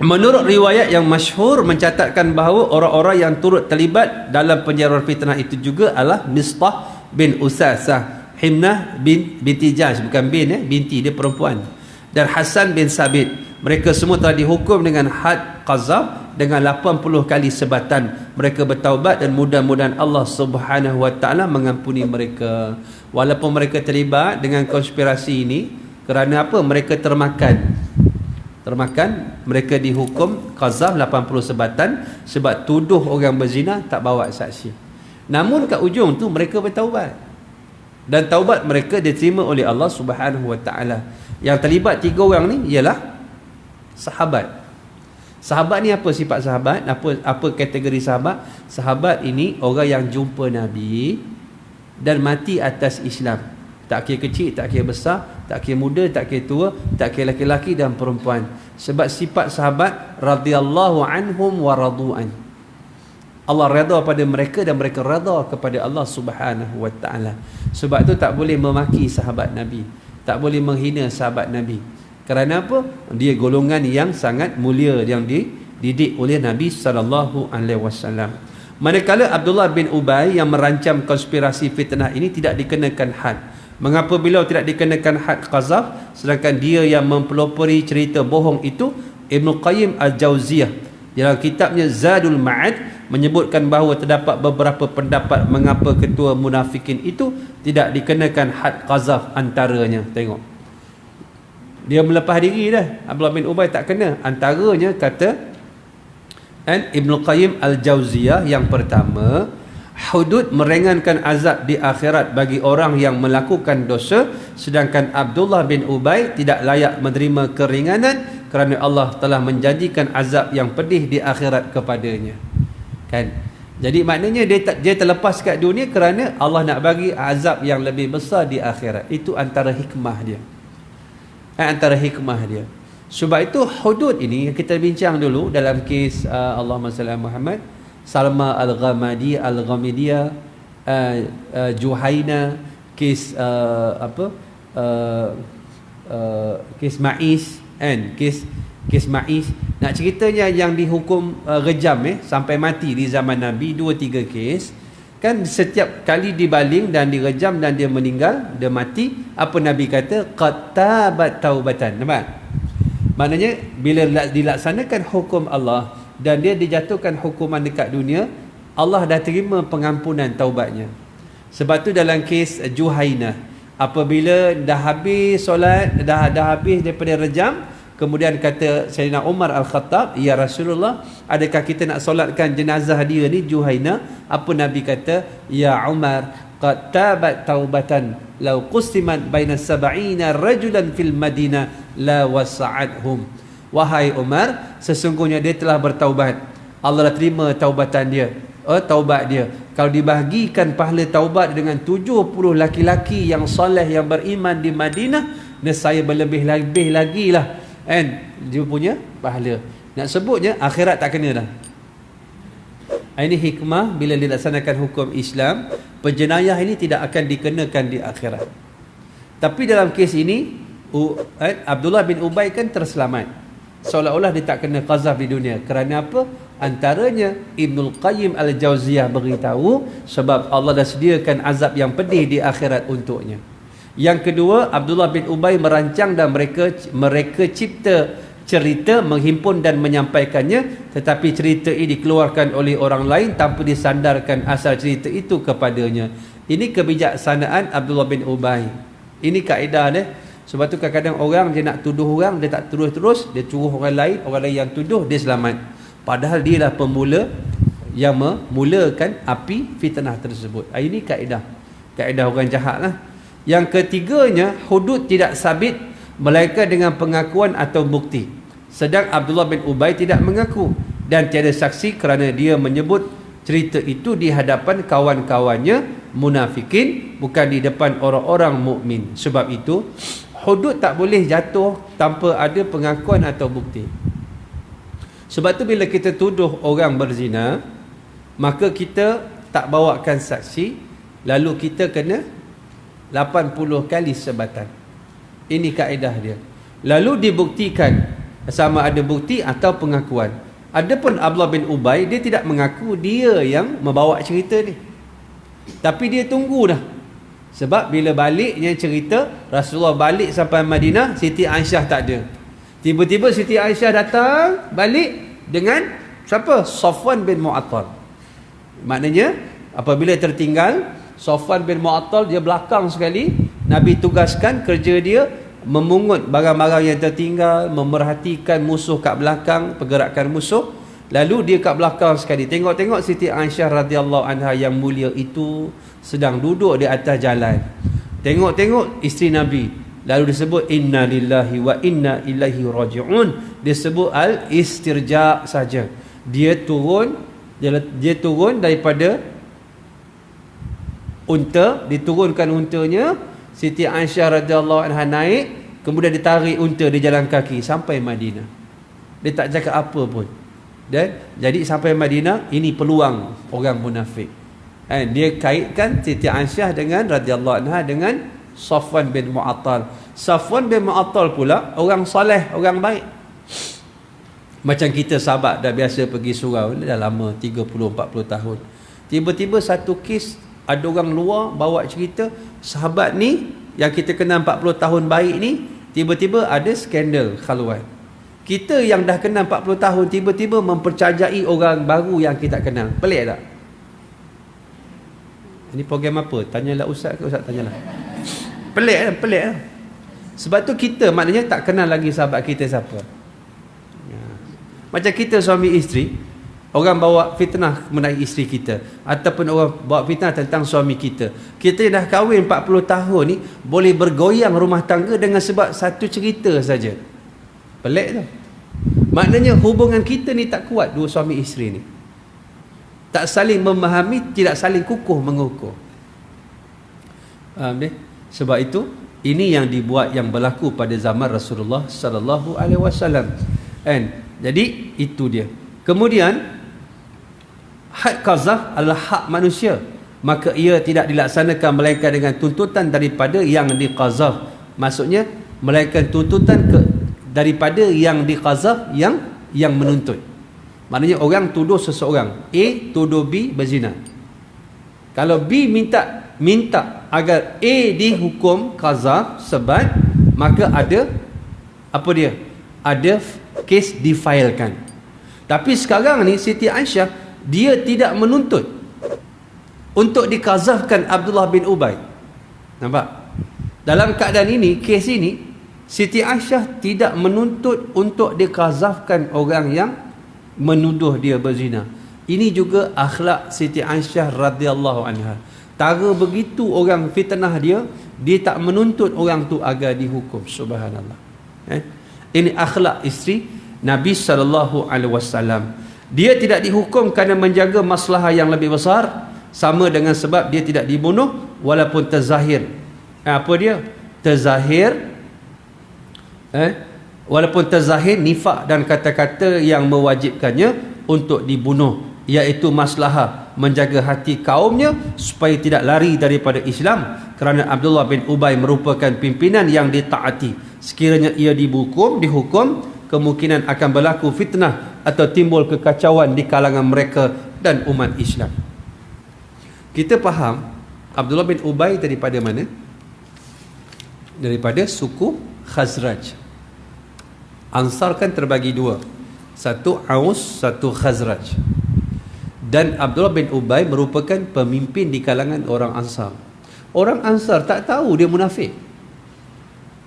Menurut riwayat yang masyhur mencatatkan bahawa orang-orang yang turut terlibat dalam penyebaran fitnah itu juga adalah Mistah bin Usasah, Himnah binti Jahsh, bukan binti, dia perempuan, dan Hasan bin Sabit. Mereka semua telah dihukum dengan had qazaf dengan 80 kali sebatan. Mereka bertaubat dan mudah-mudahan Allah Subhanahu wa taala mengampuni mereka. Walaupun mereka terlibat dengan konspirasi ini, kerana apa? Mereka termakan, mereka dihukum qazaf 80 sebatan sebab tuduh orang berzina tak bawa saksi. Namun kat ujung tu mereka bertaubat, dan taubat mereka diterima oleh Allah Subhanahu wa taala. Yang terlibat 3 orang ni ialah sahabat. Sahabat ni apa sifat sahabat? Apa kategori sahabat? Sahabat ini orang yang jumpa Nabi dan mati atas Islam. Tak kira kecil, tak kira besar, tak kira muda, tak kira tua, tak kira laki-laki dan perempuan. Sebab sifat sahabat radhiyallahu anhum wa radu'an. Allah redha pada mereka dan mereka redha kepada Allah Subhanahu wa taala. Sebab tu tak boleh memaki sahabat Nabi, tak boleh menghina sahabat Nabi. Kerana apa? Dia golongan yang sangat mulia yang dididik oleh Nabi sallallahu alaihi wasallam. Manakala Abdullah bin Ubay yang merancang konspirasi fitnah ini tidak dikenakan had. Mengapa beliau tidak dikenakan had qazaf, sedangkan dia yang mempelopori cerita bohong itu? Ibnu Qayyim Al-Jauziyah dalam kitabnya Zadul Ma'ad menyebutkan bahawa terdapat beberapa pendapat mengapa ketua munafikin itu tidak dikenakan had qazaf. Antaranya, tengok, dia melepas diri dah, Abdullah bin Ubay tak kena. Antaranya kata Ibnu Qayyim Al-Jauziyah, yang pertama, hudud meringankan azab di akhirat bagi orang yang melakukan dosa, sedangkan Abdullah bin Ubay tidak layak menerima keringanan kerana Allah telah menjanjikan azab yang pedih di akhirat kepadanya. Kan? Jadi maknanya dia terlepas kat dunia kerana Allah nak bagi azab yang lebih besar di akhirat. Itu antara hikmah dia. Antara hikmah dia. Sebab itu hudud ini kita bincang dulu dalam kes Allahumma salli ala Muhammad, Salma Al-Ghamidiyah, Juhaina, kes kes Ma'is, kan? Kes Ma'is. Nak ceritanya yang dihukum rejam sampai mati di zaman Nabi, 2-3 kes. Kan setiap kali dibaling dan direjam dan dia meninggal, dia mati, apa Nabi kata? Qad tabat taubatan. Nampak? Maknanya bila dilaksanakan hukum Allah dan dia dijatuhkan hukuman dekat dunia, Allah dah terima pengampunan taubatnya. Sebab tu dalam kes Juhainah, apabila dah habis solat, dah habis daripada rejam, kemudian kata Sayyidina Umar Al-Khattab, ya Rasulullah, adakah kita nak solatkan jenazah dia ni, Juhainah? Apa Nabi kata? Ya Umar, qad tabat taubatan law qustimat baina 70 rajulan fil Madinah la wasa'adhum. Wahai Umar, sesungguhnya dia telah bertaubat. Allah dah terima taubatan dia, taubat dia. Kalau dibahagikan pahala taubat dengan 70 laki-laki yang soleh yang beriman di Madinah, nescaya berlebih-lebih lagi lah, kan, dia punya pahala. Nak sebutnya akhirat tak kena dah. Ini hikmah bila dilaksanakan hukum Islam, penjenayah ini tidak akan dikenakan di akhirat. Tapi dalam kes ini Abdullah bin Ubay kan terselamat, seolah-olah dia tak kena qazaf di dunia. Kerana apa? Antaranya Ibnul Qayyim Al-Jauziyah beritahu sebab Allah dah sediakan azab yang pedih di akhirat untuknya. Yang kedua, Abdullah bin Ubay merancang dan mereka cipta cerita, menghimpun dan menyampaikannya, tetapi cerita ini dikeluarkan oleh orang lain tanpa disandarkan asal cerita itu kepadanya. Ini kebijaksanaan Abdullah bin Ubay. Ini kaedah dia. Sebab tu kadang-kadang orang dia nak tuduh orang, dia tak terus-terus, dia suruh orang lain yang tuduh, dia selamat. Padahal dia lah pemula yang memulakan api fitnah tersebut. Ini kaedah orang jahat lah. Yang ketiganya, hudud tidak sabit melainkan dengan pengakuan atau bukti. Sedang Abdullah bin Ubay tidak mengaku dan tiada saksi kerana dia menyebut cerita itu di hadapan kawan-kawannya munafikin, bukan di depan orang-orang mukmin. Sebab itu hudud tak boleh jatuh tanpa ada pengakuan atau bukti. Sebab tu bila kita tuduh orang berzina, maka kita tak bawakan saksi, lalu kita kena 80 kali sebatan. Ini kaedah dia. Lalu dibuktikan sama ada bukti atau pengakuan. Adapun Abdullah bin Ubay, dia tidak mengaku dia yang membawa cerita ni, tapi dia tunggu dah. Sebab bila baliknya cerita, Rasulullah balik sampai Madinah, Siti Aisyah tak ada. Tiba-tiba Siti Aisyah datang balik dengan siapa? Safwan bin Mu'attal. Maknanya apabila tertinggal Safwan bin Mu'attal, dia belakang sekali. Nabi tugaskan kerja dia memungut barang-barang yang tertinggal, memerhatikan musuh kat belakang, pergerakan musuh. Lalu dia kat belakang sekali, tengok-tengok Siti Aisyah radhiyallahu anha yang mulia itu sedang duduk di atas jalan. Tengok-tengok isteri Nabi. Lalu disebut inna lillahi wa inna ilaihi raji'un. Dia sebut al-istirja saja. Dia turun daripada unta, diturunkan untanya. Siti Aisyah radhiyallahu anha naik, kemudian ditarik unta di jalan kaki sampai Madinah. Dia tak cakap apa pun. Dan jadi sampai Madinah, ini peluang orang munafik. Dia kaitkan Siti Aisyah dengan radhiyallahu anha dengan Safwan bin Mu'attal. Safwan bin Mu'attal pula orang soleh, orang baik. Macam kita sahabat dah biasa pergi surau, dah lama 30-40 tahun. Tiba-tiba satu kes, ada orang luar bawa cerita, sahabat ni yang kita kenal 40 tahun baik ni, tiba-tiba ada skandal khaluan. Kita yang dah kenal 40 tahun tiba-tiba mempercayai orang baru yang kita kenal. Pelik tak? Ini program apa? Tanyalah ustaz ke ustaz tanyalah. Pelik lah, pelik lah. Sebab tu kita maknanya tak kenal lagi sahabat kita siapa. Macam kita suami isteri, orang bawa fitnah mengenai isteri kita, ataupun orang bawa fitnah tentang suami kita. Kita dah kahwin 40 tahun ni, boleh bergoyang rumah tangga dengan sebab satu cerita saja. Pelik tu. Maknanya hubungan kita ni tak kuat, dua suami isteri ni. Tak saling memahami, tidak saling kukuh mengukuh. Faham deh? Sebab itu, ini yang dibuat, yang berlaku pada zaman Rasulullah sallallahu alaihi wasallam. Jadi itu dia. Kemudian hak qazaf adalah hak manusia, maka ia tidak dilaksanakan melainkan dengan tuntutan daripada yang diqazaf. Maksudnya melainkan tuntutan daripada yang diqazaf, yang menuntut. Maknanya orang tuduh seseorang, A tuduh B berzina. Kalau B minta agar A dihukum qazaf sebat, maka ada apa dia? Ada kes difailkan. Tapi sekarang ni Siti Aisyah, dia tidak menuntut untuk dikazafkan Abdullah bin Ubay. Nampak? Dalam keadaan ini, kes ini, Siti Aisyah tidak menuntut untuk dikazafkan orang yang menuduh dia berzina. Ini juga akhlak Siti Aisyah radhiyallahu anha. Tara begitu orang fitnah dia, dia tak menuntut orang tu agar dihukum. Subhanallah. Ini akhlak isteri Nabi SAW. Dia tidak dihukum kerana menjaga masalah yang lebih besar, sama dengan sebab dia tidak dibunuh walaupun terzahir. Apa dia? Terzahir walaupun terzahir nifak dan kata-kata yang mewajibkannya untuk dibunuh, iaitu maslahah menjaga hati kaumnya supaya tidak lari daripada Islam, kerana Abdullah bin Ubay merupakan pimpinan yang ditaati. Sekiranya ia dihukum, kemungkinan akan berlaku fitnah atau timbul kekacauan di kalangan mereka dan umat Islam. Kita faham Abdullah bin Ubay daripada mana? Daripada suku Khazraj. Ansar kan terbagi dua, satu Aus, satu Khazraj. Dan Abdullah bin Ubay merupakan pemimpin di kalangan orang Ansar. Orang Ansar tak tahu dia munafik.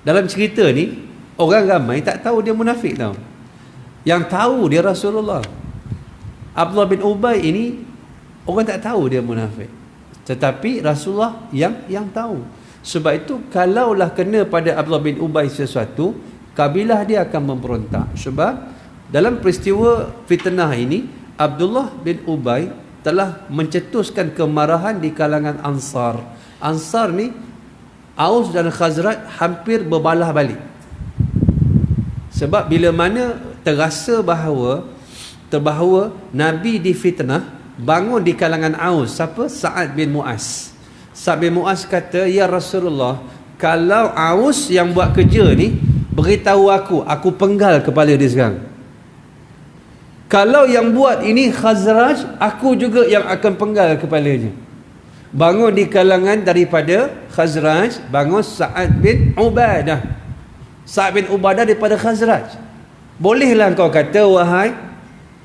Dalam cerita ni, orang ramai tak tahu dia munafik tau. Yang tahu dia Rasulullah. Abdullah bin Ubay ini, orang tak tahu dia munafik. Tetapi Rasulullah yang tahu. Sebab itu, kalaulah kena pada Abdullah bin Ubay sesuatu, kabilah dia akan memberontak. Sebab dalam peristiwa fitnah ini, Abdullah bin Ubay telah mencetuskan kemarahan di kalangan Ansar. Ansar ni, Aus dan Khazraj hampir berbalah balik. Sebab bila mana terasa bahawa Nabi difitnah, bangun di kalangan Aus. Siapa? Sa'ad bin Mu'az. Sa'ad bin Mu'az kata, ya Rasulullah, kalau Aus yang buat kerja ni, beritahu aku penggal kepala dia sekarang. Kalau yang buat ini Khazraj, aku juga yang akan penggal kepalanya. Bangun di kalangan daripada Khazraj, bangun Sa'ad bin Ubadah. Sa'ad bin Ubadah daripada Khazraj. Bolehlah kau kata, wahai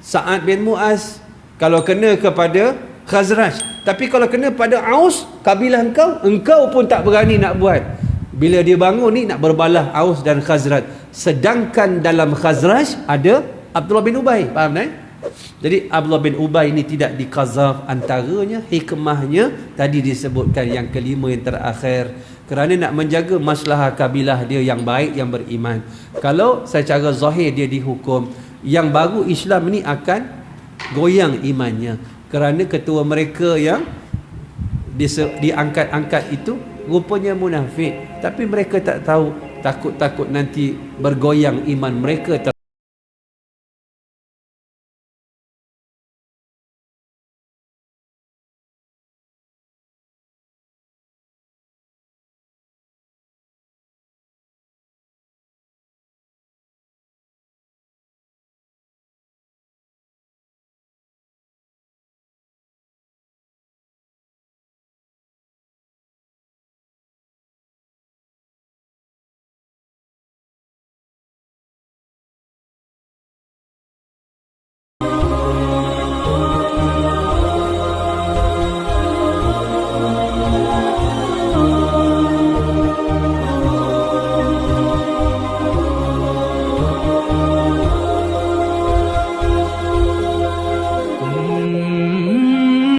Sa'ad bin Mu'az, kalau kena kepada Khazraj. Tapi kalau kena pada Aus, kabilah engkau pun tak berani nak buat. Bila dia bangun ni nak berbalah Aus dan Khazraj. Sedangkan dalam Khazraj ada Abdullah bin Ubay. Faham tak? Jadi Abdullah bin Ubay ni tidak dikazaf. Antaranya hikmahnya tadi disebutkan yang kelima yang terakhir, kerana nak menjaga maslahah kabilah dia yang baik, yang beriman. Kalau secara zahir dia dihukum, yang baru Islam ni akan goyang imannya, kerana ketua mereka yang diangkat-angkat itu rupanya munafik. Tapi mereka tak tahu, takut-takut nanti bergoyang iman mereka